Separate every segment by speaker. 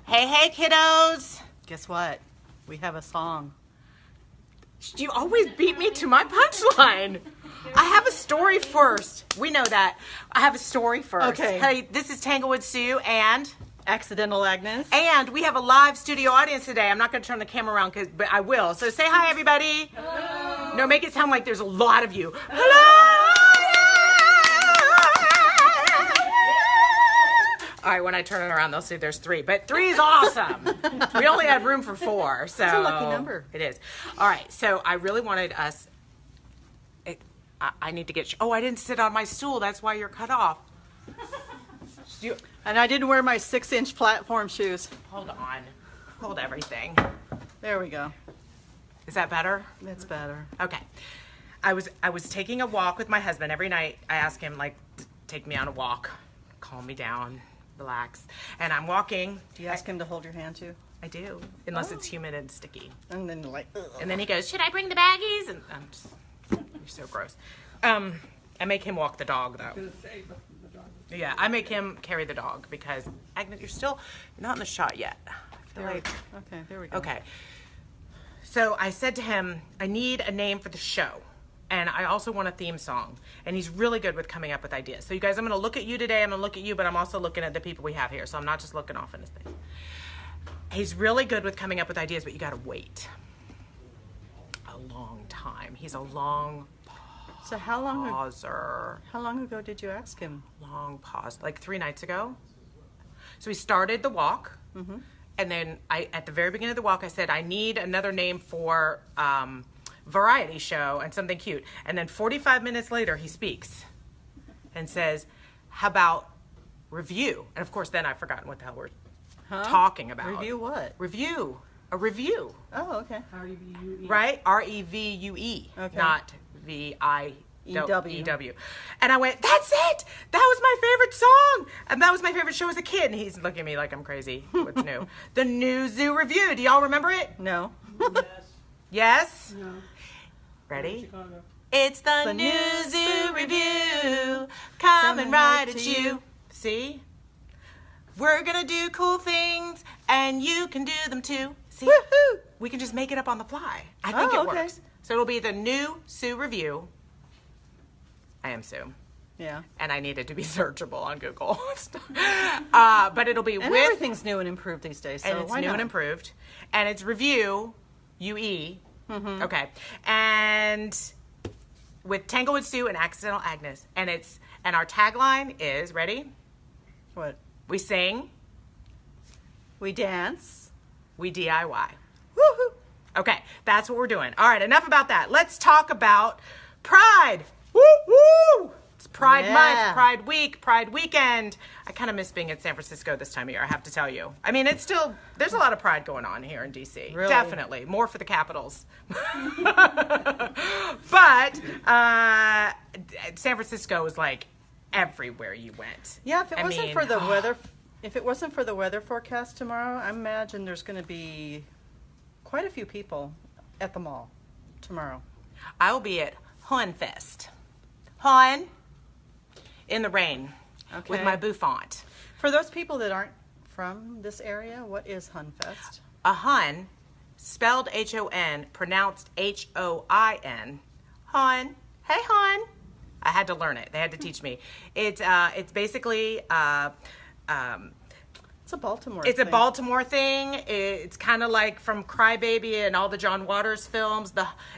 Speaker 1: Hey, kiddos.
Speaker 2: Guess what? We have a song.
Speaker 1: You always beat me to my punchline. I have a story first. We know that. I have a story first.
Speaker 2: Okay.
Speaker 1: Hey, this is Tanglewood Sue and
Speaker 2: Accidental Agnes.
Speaker 1: And we have a live studio audience today. I'm not going to turn the camera around, but I will. So say hi, everybody. Hello. No, make it sound like there's a lot of you. Hello. All right, when I turn it around, they'll see there's 3. But 3 is awesome. We only had room for 4, so
Speaker 2: it's a lucky number.
Speaker 1: It is. All right, so I really wanted us. I need to get. Oh, I didn't sit on my stool. That's why you're cut off.
Speaker 2: And I didn't wear my 6-inch platform shoes.
Speaker 1: Hold on. Hold everything.
Speaker 2: There we go.
Speaker 1: Is that better?
Speaker 2: That's better.
Speaker 1: Okay. I was taking a walk with my husband every night. I ask him, like, take me on a walk, calm me down, relax. And I'm walking.
Speaker 2: Do you ask him to hold your hand too?
Speaker 1: I do, unless it's humid and sticky.
Speaker 2: And then like, ugh.
Speaker 1: And then he goes, should I bring the baggies? And I'm just, you're so gross. I make him walk the dog though. Yeah, I make him carry the dog because Agnes, you're not in the shot yet. I feel like.
Speaker 2: Okay, there we go.
Speaker 1: Okay. So I said to him, I need a name for the show. And I also want a theme song. And he's really good with coming up with ideas. So you guys, I'm going to look at you today. I'm going to look at you, but I'm also looking at the people we have here. So I'm not just looking off in his thing. He's really good with coming up with ideas, but you got to wait a long time. He's a long
Speaker 2: So how long
Speaker 1: pauser.
Speaker 2: ago did you ask him?
Speaker 1: Long pause. Like 3 nights ago. So we started the walk. Mm-hmm. And then at the very beginning of the walk, I said, I need another name for variety show and something cute. And then 45 minutes later, he speaks and says, how about review? And of course, then I've forgotten what the hell we're talking about.
Speaker 2: Review what?
Speaker 1: Review. A review.
Speaker 2: Oh, okay.
Speaker 1: R-E-V-U-E. Right? R-E-V-U-E.
Speaker 2: Okay.
Speaker 1: Not V-I-E-W.
Speaker 2: E-W.
Speaker 1: And I went, that's it! That was my favorite song! And that was my favorite show as a kid. And he's looking at me like I'm crazy. What's new? The New Zoo Review. Do y'all remember it?
Speaker 2: No.
Speaker 3: Yes.
Speaker 1: Yes?
Speaker 3: No.
Speaker 1: Ready?
Speaker 3: Chicago.
Speaker 1: It's the New Zoo Review, coming right at you. See? We're gonna do cool things, and you can do them too. See?
Speaker 2: Woohoo!
Speaker 1: We can just make it up on the fly. I think it
Speaker 2: okay.
Speaker 1: works. So it'll be the New Sue Review. I am Sue.
Speaker 2: Yeah.
Speaker 1: And I need it to be searchable on Google. But it'll be
Speaker 2: And
Speaker 1: with...
Speaker 2: everything's new and improved these days, so
Speaker 1: and it's
Speaker 2: why
Speaker 1: new
Speaker 2: not?
Speaker 1: and improved. And it's review, U-E. Mm-hmm. Okay. And with Tanglewood Sue and Accidental Agnes. And our tagline is, ready?
Speaker 2: What?
Speaker 1: We sing,
Speaker 2: We dance.
Speaker 1: we DIY.
Speaker 2: Woohoo!
Speaker 1: Okay, that's what we're doing. All right, enough about that. Let's talk about Pride. Woo woo! It's Pride Month, Pride Week, Pride Weekend. I kind of miss being in San Francisco this time of year, I have to tell you. I mean, there's a lot of pride going on here in D.C.
Speaker 2: Really?
Speaker 1: Definitely. More for the capitals. But San Francisco is like everywhere you went.
Speaker 2: Yeah, if it wasn't for the weather forecast tomorrow, I imagine there's going to be quite a few people at the mall tomorrow.
Speaker 1: I will be at Hunfest. Hun, in the rain, with my bouffant.
Speaker 2: For those people that aren't from this area, what is Hunfest?
Speaker 1: A Hun, spelled H-O-N, pronounced H-O-I-N. Hun. Hey, Hun. I had to learn it. They had to teach me. It's basically...
Speaker 2: It's a Baltimore
Speaker 1: It's
Speaker 2: thing.
Speaker 1: a Baltimore thing. It's kind of like from Crybaby and all the John Waters films.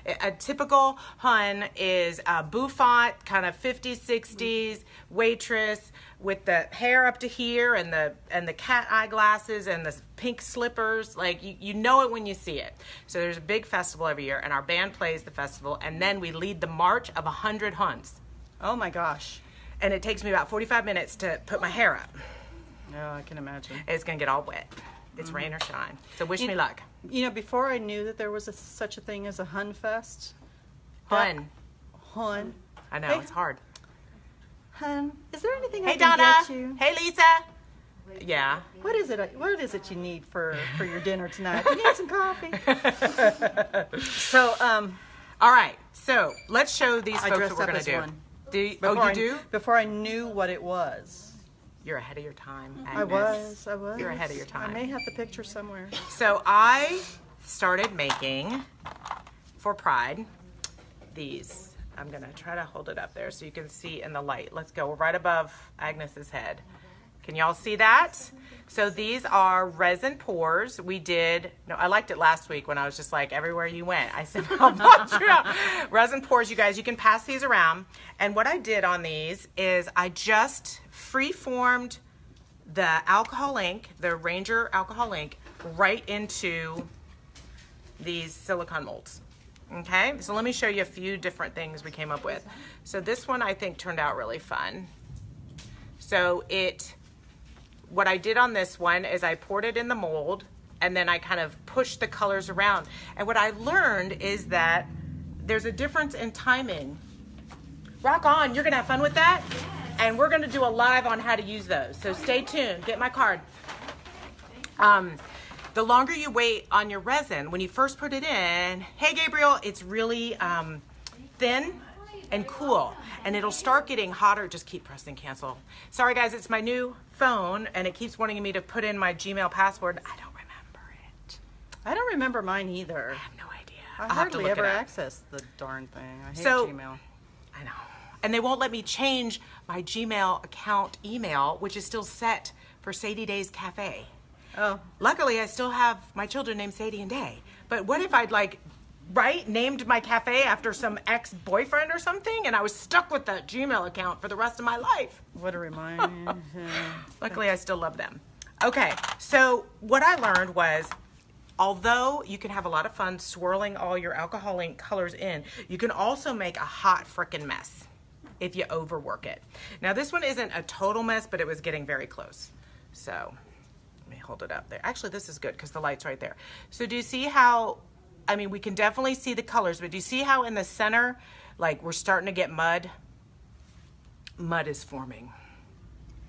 Speaker 1: A typical Hun is a bouffant, kind of 50s, 60s waitress with the hair up to here and the cat eye glasses and the pink slippers. Like you know it when you see it. So there's a big festival every year, and our band plays the festival, and then we lead the march of 100 Huns.
Speaker 2: Oh my gosh.
Speaker 1: And it takes me about 45 minutes to put my hair up.
Speaker 2: Oh, I can imagine.
Speaker 1: It's going to get all wet. It's rain or shine. So wish me luck.
Speaker 2: You know, before I knew that there was such a thing as a Hunfest.
Speaker 1: Hun.
Speaker 2: Hun.
Speaker 1: I know,
Speaker 2: Hey.
Speaker 1: it's hard.
Speaker 2: Hun, is there anything I
Speaker 1: Hey,
Speaker 2: can
Speaker 1: Donna.
Speaker 2: get you?
Speaker 1: Hey, Lisa. Yeah.
Speaker 2: What is it you need for your dinner tonight? You need some coffee. So,
Speaker 1: All right. So let's show these
Speaker 2: I
Speaker 1: folks
Speaker 2: dressed
Speaker 1: what we're
Speaker 2: up
Speaker 1: going
Speaker 2: as
Speaker 1: to do.
Speaker 2: one.
Speaker 1: Oh, you do?
Speaker 2: Before I knew what it was.
Speaker 1: You're ahead of your time,
Speaker 2: I
Speaker 1: Agnes.
Speaker 2: was.
Speaker 1: You're ahead of your time.
Speaker 2: I may have the picture somewhere.
Speaker 1: So I started making, for Pride, these. I'm going to try to hold it up there so you can see in the light. Let's go. We're right above Agnes's head. Can y'all see that? So these are resin pours. I liked it last week when I was just like, everywhere you went, I said, I'll punch you out. Resin pours, you guys, you can pass these around. And what I did on these is I just free-formed the alcohol ink, the Ranger alcohol ink, right into these silicone molds. Okay, so let me show you a few different things we came up with. So this one I think turned out really fun. So what I did on this one is I poured it in the mold and then I kind of pushed the colors around. And what I learned is that there's a difference in timing. Rock on, you're gonna have fun with that? Yes. And we're gonna do a live on how to use those. So stay tuned, get my card. The longer you wait on your resin, when you first put it in, hey Gabriel, it's really thin and cool. And it'll start getting hotter. Just keep pressing cancel. Sorry guys, it's my new phone and it keeps wanting me to put in my Gmail password. I don't remember it.
Speaker 2: I don't remember mine either.
Speaker 1: I have no idea.
Speaker 2: I hardly ever access the darn thing. I hate Gmail.
Speaker 1: I know. And they won't let me change my Gmail account email, which is still set for Sadie Day's Cafe.
Speaker 2: Oh.
Speaker 1: Luckily, I still have my children named Sadie and Day. But what if I'd named my cafe after some ex-boyfriend or something, and I was stuck with that Gmail account for the rest of my life?
Speaker 2: What a reminder.
Speaker 1: Luckily, I still love them. Okay, so what I learned was, although you can have a lot of fun swirling all your alcohol ink colors in, you can also make a hot frickin' mess if you overwork it. Now, this one isn't a total mess, but it was getting very close. So let me hold it up there. Actually, this is good because the light's right there. So do you see how, we can definitely see the colors, but do you see how in the center, we're starting to get mud? Mud is forming.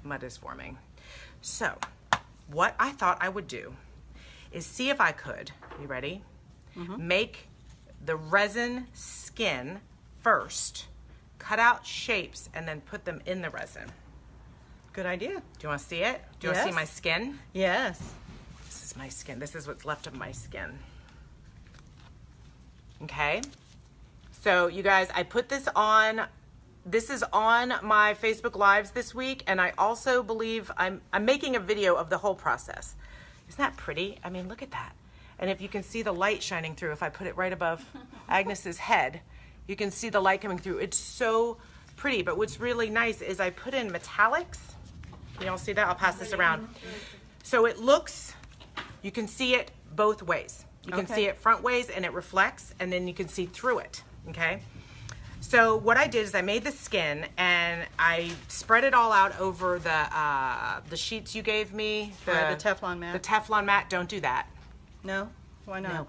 Speaker 1: Mud is forming. So what I thought I would do is see if I could, you ready? Make the resin skin first, cut out shapes, and then put them in the resin.
Speaker 2: Good idea.
Speaker 1: Do you want to see it? Do you want to see my skin?
Speaker 2: Yes.
Speaker 1: This is my skin. This is what's left of my skin. Okay. So you guys, I put this on. This is on my Facebook Lives this week, and I also believe I'm making a video of the whole process. Isn't that pretty? Look at that. And if you can see the light shining through, if I put it right above Agnes's head, you can see the light coming through. It's so pretty. But what's really nice is I put in metallics. Can y'all see that? I'll pass this around. So it looks, you can see it both ways. You can see it front ways and it reflects, and then you can see through it, okay? So what I did is I made the skin and I spread it all out over the sheets you gave me.
Speaker 2: The Teflon mat.
Speaker 1: The Teflon mat, don't do that.
Speaker 2: No? Why not?
Speaker 1: No.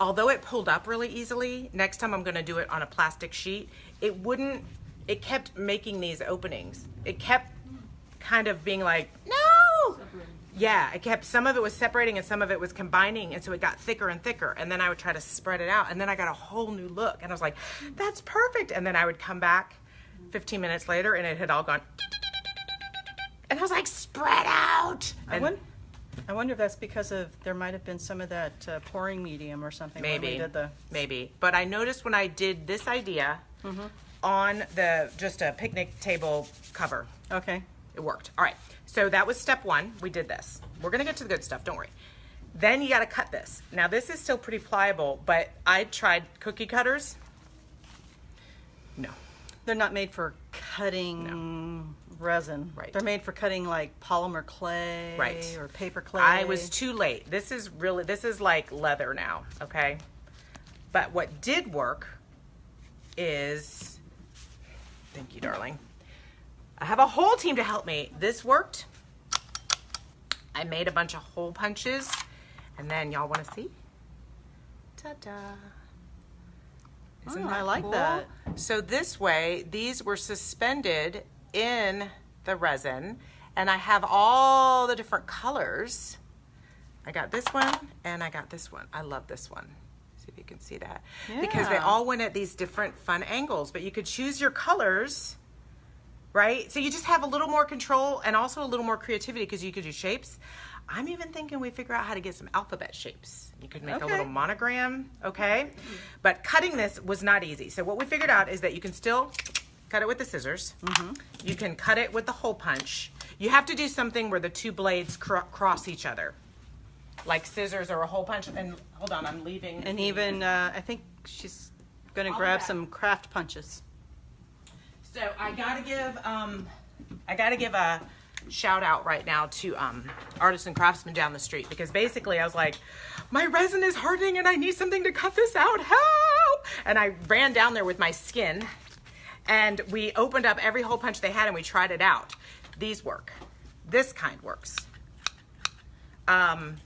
Speaker 1: Although it pulled up really easily, next time I'm gonna do it on a plastic sheet. It kept making these openings. It kept kind of being like, no! Yeah, some of it was separating and some of it was combining, and so it got thicker and thicker, and then I would try to spread it out, and then I got a whole new look, and I was like, that's perfect, and then I would come back 15 minutes later, and it had all gone, and I was like, spread out!
Speaker 2: I wonder if that's because there might have been some of that pouring medium or something.
Speaker 1: Maybe,
Speaker 2: when we did
Speaker 1: maybe. But I noticed when I did this idea on just a picnic table cover.
Speaker 2: Okay.
Speaker 1: It worked. All right. So that was step one. We did this. We're going to get to the good stuff. Don't worry. Then you got to cut this. Now this is still pretty pliable, but I tried cookie cutters. No.
Speaker 2: They're not made for cutting resin.
Speaker 1: Right.
Speaker 2: They're made for cutting like polymer clay or paper clay.
Speaker 1: I was too late. This is like leather now, okay? But what did work is, thank you, darling. I have a whole team to help me. This worked. I made a bunch of hole punches, and then y'all want to see? Ta-da. Isn't that
Speaker 2: I like
Speaker 1: cool?
Speaker 2: that.
Speaker 1: So this way, these were suspended in the resin, and I have all the different colors. I got this one, and I got this one. I love this one. See if you can see that. Yeah. Because they all went at these different fun angles, but you could choose your colors right? So you just have a little more control and also a little more creativity because you could do shapes. I'm even thinking we figure out how to get some alphabet shapes. You could make a little monogram, okay? But cutting this was not easy. So what we figured out is that you can still cut it with the scissors. You can cut it with the hole punch. You have to do something where the two blades cross each other, like scissors or a hole punch. And hold on, I'm leaving.
Speaker 2: And even, I think she's going to grab some craft punches.
Speaker 1: So I gotta give a shout out right now to artists and craftsmen down the street, because basically I was like, my resin is hardening and I need something to cut this out, help! And I ran down there with my skin and we opened up every hole punch they had and we tried it out. These work. This kind works. And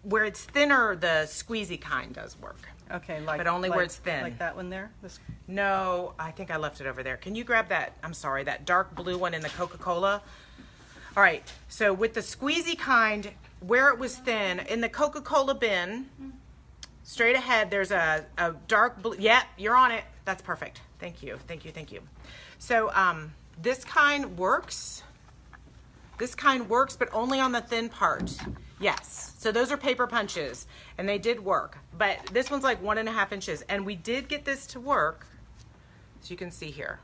Speaker 1: where it's thinner, the squeezy kind does work.
Speaker 2: Okay,
Speaker 1: but only where it's thin.
Speaker 2: Like that one there?
Speaker 1: No, I think I left it over there. Can you grab that, I'm sorry, that dark blue one in the Coca-Cola? All right, so with the squeezy kind, where it was thin, in the Coca-Cola bin, straight ahead, there's a dark blue, yeah, you're on it. That's perfect. Thank you, thank you, thank you. So this kind works. This kind works, but only on the thin part. Yes, so those are paper punches, and they did work. But this one's like 1.5 inches, and we did get this to work, as you can see here.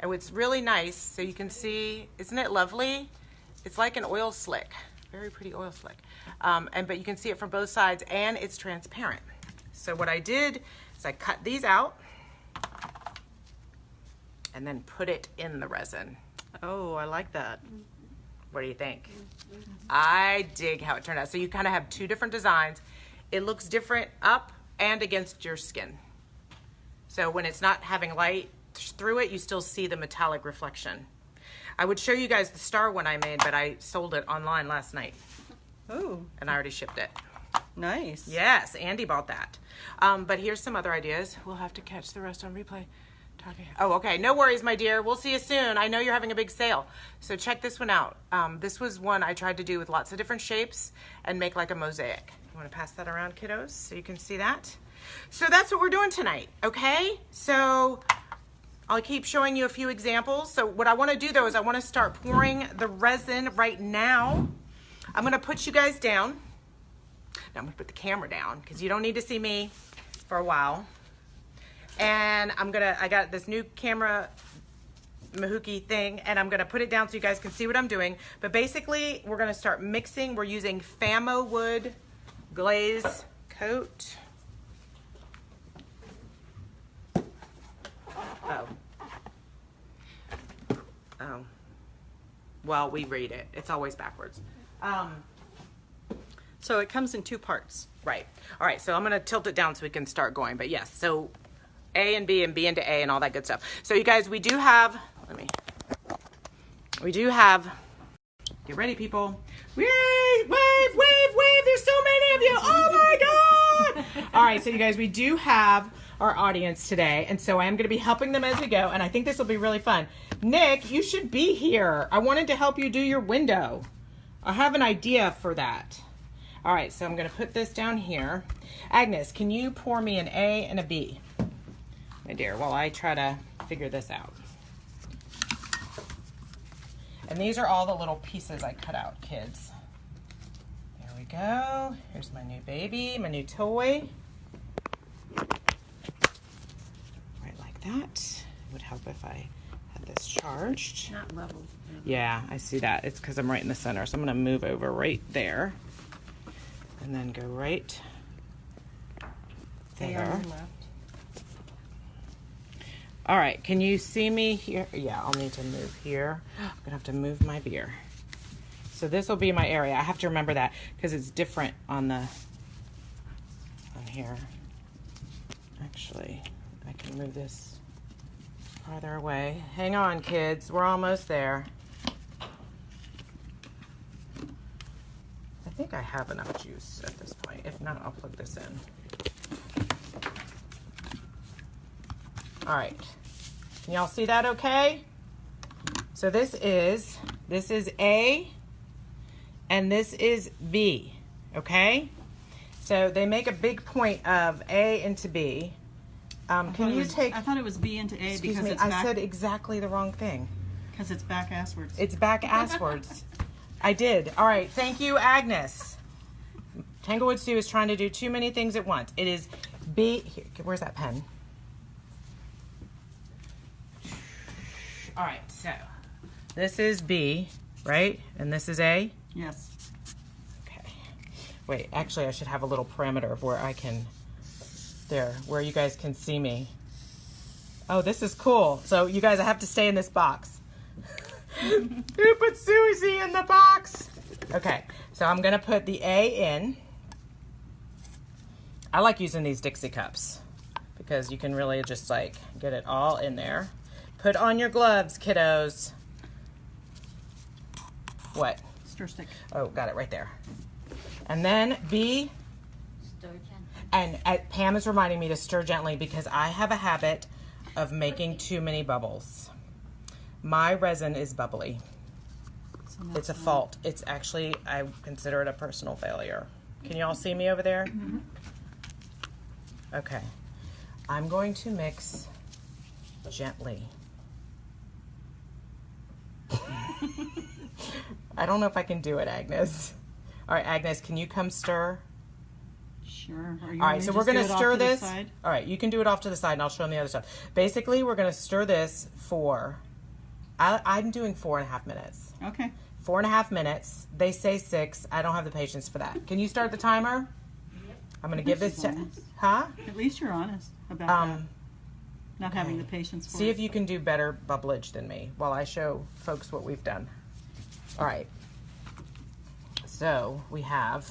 Speaker 1: And it's really nice, so you can see, isn't it lovely? It's like an oil slick, very pretty oil slick. But you can see it from both sides, and it's transparent. So what I did is I cut these out, and then put it in the resin.
Speaker 2: Oh, I like that.
Speaker 1: What do you think? I dig how it turned out. So you kind of have two different designs. It looks different up and against your skin. So when it's not having light through it, you still see the metallic reflection. I would show you guys the star one I made, but I sold it online last night.
Speaker 2: Oh.
Speaker 1: And I already shipped it.
Speaker 2: Nice.
Speaker 1: Yes, Andy bought that. But here's some other ideas. We'll have to catch the rest on replay. Oh, okay. No worries, my dear. We'll see you soon. I know you're having a big sale. So check this one out. This was one I tried to do with lots of different shapes and make like a mosaic. You want to pass that around, kiddos, so you can see that? So that's what we're doing tonight, okay? So I'll keep showing you a few examples. So what I want to do, though, is I want to start pouring the resin right now. I'm going to put you guys down. Now I'm going to put the camera down because you don't need to see me for a while. And I got this new camera Mahuki thing, and I'm gonna put it down so you guys can see what I'm doing. But basically, we're gonna start mixing. We're using Famo wood glaze coat. Oh. Well, we read it. It's always backwards.
Speaker 2: So it comes in two parts.
Speaker 1: Right. All right, so I'm gonna tilt it down so we can start going. But yes, so A and B into A and all that good stuff. So you guys, we do have, get ready people. Wave, wave, wave, wave. There's so many of you. Oh my God. All right, so you guys, we do have our audience today. And so I am gonna be helping them as we go. And I think this will be really fun. Nick, you should be here. I wanted to help you do your window. I have an idea for that. All right, so I'm gonna put this down here. Agnes, can you pour me an A and a B, my dear, while I try to figure this out? And these are all the little pieces I cut out, kids. There we go. Here's my new baby, my new toy. Right like that. It would help if I had this charged.
Speaker 2: Not level.
Speaker 1: Yeah, I see that. It's because I'm right in the center. So I'm gonna move over right there. And then go right there. All right, can you see me here? Yeah, I'll need to move here. I'm gonna have to move my beer. So this will be my area. I have to remember that because it's different on here. Actually, I can move this farther away. Hang on, kids, we're almost there. I think I have enough juice at this point. If not, I'll plug this in. All right, can y'all see that okay? So this is A and this is B, okay? So they make a big point of A into B. Can you take?
Speaker 2: I thought it was B into A
Speaker 1: Excuse
Speaker 2: because
Speaker 1: me.
Speaker 2: it's
Speaker 1: I
Speaker 2: back.
Speaker 1: said exactly the wrong thing.
Speaker 2: Because it's back asswards.
Speaker 1: It's back asswards. I did. All right. Thank you, Agnes. Tanglewood Sue is trying to do too many things at once. It is B. Here, where's that pen? All right. So this is B, right? And this is A?
Speaker 2: Yes.
Speaker 1: Okay. Wait, actually, I should have a little parameter of where I can, there, where you guys can see me. Oh, this is cool. So you guys, I have to stay in this box. Who put Susie in the box? Okay, so I'm gonna put the A in. I like using these Dixie cups because you can really just like get it all in there. Put on your gloves, kiddos. What?
Speaker 2: Stir stick.
Speaker 1: Oh, got it right there. And then B.
Speaker 3: Stir gently.
Speaker 1: And Pam is reminding me to stir gently because I have a habit of making too many bubbles. My resin is bubbly.
Speaker 2: So
Speaker 1: It's a fault. It's actually, I consider it a personal failure. Can you all see me over there?
Speaker 2: Mm-hmm.
Speaker 1: Okay. I'm going to mix gently. I don't know if I can do it, Agnes. All right, Agnes, can you come stir?
Speaker 2: Sure. Are you
Speaker 1: All right, so we're going to stir this.
Speaker 2: Side?
Speaker 1: All right, you can do it off to the side, and I'll show them the other stuff. Basically, we're going to stir this for, I'm doing 4.5 minutes.
Speaker 2: Okay.
Speaker 1: 4.5 minutes. They say 6. I don't have the patience for that. Can you start the timer? I'm going to give this to, huh?
Speaker 2: At least you're honest about that. Not having the patience for
Speaker 1: See
Speaker 2: it.
Speaker 1: if you can do better bubblage than me while I show folks what we've done. All right. So we have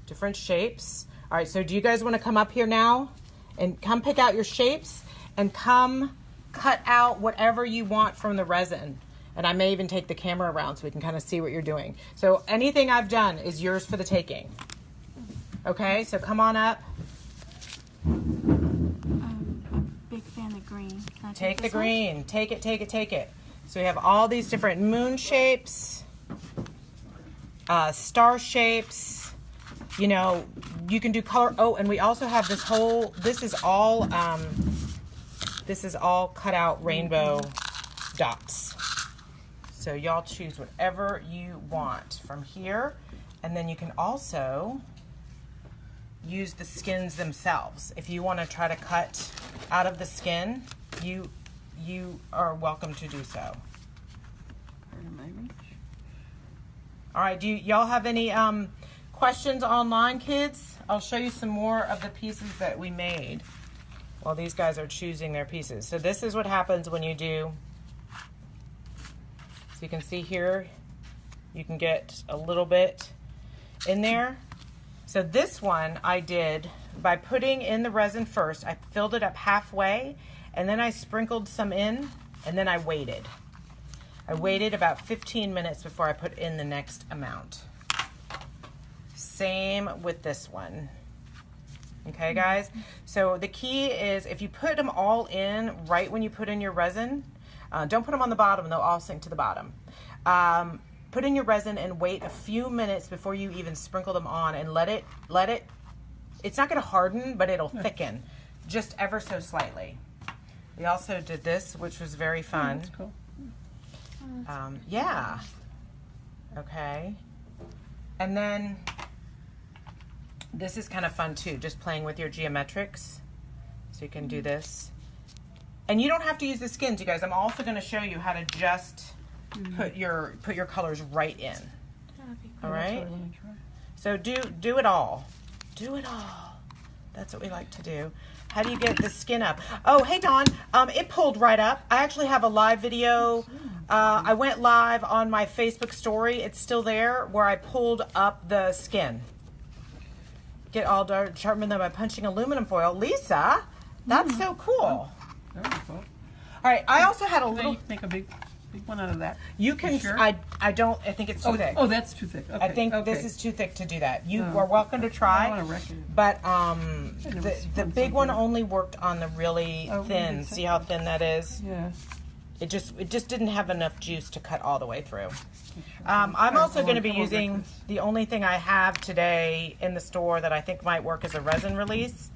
Speaker 1: different shapes. All right, so do you guys want to come up here now and come pick out your shapes and come cut out whatever you want from the resin? And I may even take the camera around so we can kind of see what you're doing. So anything I've done is yours for the taking. Okay, so come on up.
Speaker 3: I'm a big fan of green. Can I
Speaker 1: Take the
Speaker 3: this one?
Speaker 1: green. Take it, take it, take it. So we have all these different moon shapes, star shapes. You know, you can do color. Oh, and we also have this whole, this is all cut out rainbow dots. So y'all choose whatever you want from here. And then you can also use the skins themselves. If you want to try to cut out of the skin, you are welcome to do so. All right, do y'all have any questions online, kids? I'll show you some more of the pieces that we made while these guys are choosing their pieces. So this is what happens when you do, so you can see here, you can get a little bit in there. So this one I did by putting in the resin first. I filled it up halfway and then I sprinkled some in and then I waited. I waited about 15 minutes before I put in the next amount. Same with this one. Okay, guys? So the key is if you put them all in right when you put in your resin, don't put them on the bottom, they'll all sink to the bottom. Put in your resin and wait a few minutes before you even sprinkle them on and let it, it's not gonna harden, but it'll thicken just ever so slightly. We also did this, which was very fun.
Speaker 2: That's cool.
Speaker 1: Yeah. Okay. And then this is kind of fun too, just playing with your geometrics. So you can do this. And you don't have to use the skins, you guys. I'm also going to show you how to just put your colors right in. All right? So do it all. Do it all. That's what we like to do. How do you get the skin up? Oh, hey Dawn, it pulled right up. I actually have a live video. I went live on my Facebook story. It's still there where I pulled up the skin. Get all dark, sharpen them by punching aluminum foil. Lisa, that's so cool.
Speaker 2: Very cool.
Speaker 1: All right, I also had a little.
Speaker 2: Make a big one out of that.
Speaker 1: You can.
Speaker 2: You sure?
Speaker 1: I don't. I think it's too thick.
Speaker 2: Oh, that's too thick. Okay.
Speaker 1: I think this is too thick to do that. You are welcome to
Speaker 2: I
Speaker 1: try.
Speaker 2: want to wreck it.
Speaker 1: But
Speaker 2: never
Speaker 1: the
Speaker 2: seen
Speaker 1: big one
Speaker 2: something.
Speaker 1: only worked on the really thin. See how thin that is?
Speaker 2: Yeah.
Speaker 1: It just didn't have enough juice to cut all the way through. I'm also going to be using the only thing I have today in the store that I think might work as a resin release.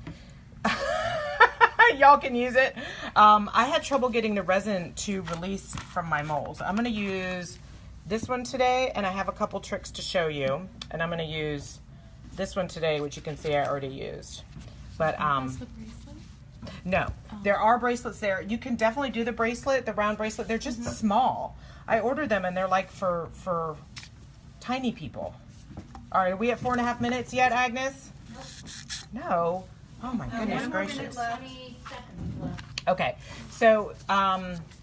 Speaker 1: Y'all can use it. I had trouble getting the resin to release from my molds. I'm going to use this one today, and I have a couple tricks to show you. And I'm going to use this one today, which you can see I already used. But
Speaker 3: That's the bracelet?
Speaker 1: no, there are bracelets there. You can definitely do the bracelet, the round bracelet. They're just small. I ordered them, and they're like for tiny people. All right, are we at 4.5 minutes yet, Agnes? No. Oh my goodness gracious.
Speaker 3: 20 seconds left.
Speaker 1: Okay, so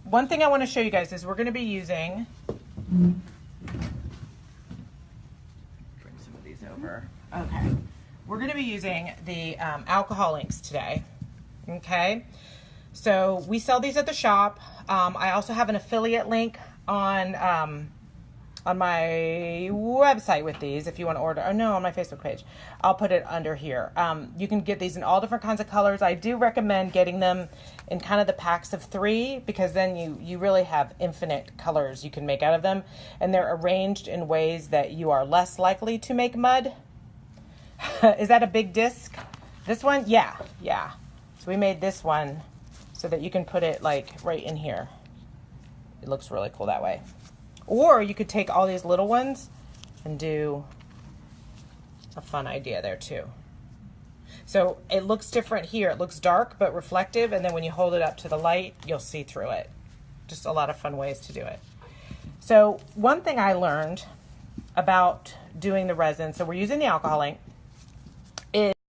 Speaker 1: one thing I want to show you guys is we're going to be using. Bring some of these over. Okay, we're going to be using the alcohol inks today. Okay, so we sell these at the shop. I also have an affiliate link on my website with these if you want to order. Oh no, on my Facebook page. I'll put it under here. You can get these in all different kinds of colors. I do recommend getting them in kind of the packs of 3 because then you really have infinite colors you can make out of them. And they're arranged in ways that you are less likely to make mud. Is that a big disc? This one? Yeah. So we made this one so that you can put it like right in here. It looks really cool that way. Or you could take all these little ones and do a fun idea there too. So it looks different here. It looks dark but reflective, and then when you hold it up to the light, you'll see through it. Just a lot of fun ways to do it. So one thing I learned about doing the resin, so we're using the alcohol ink.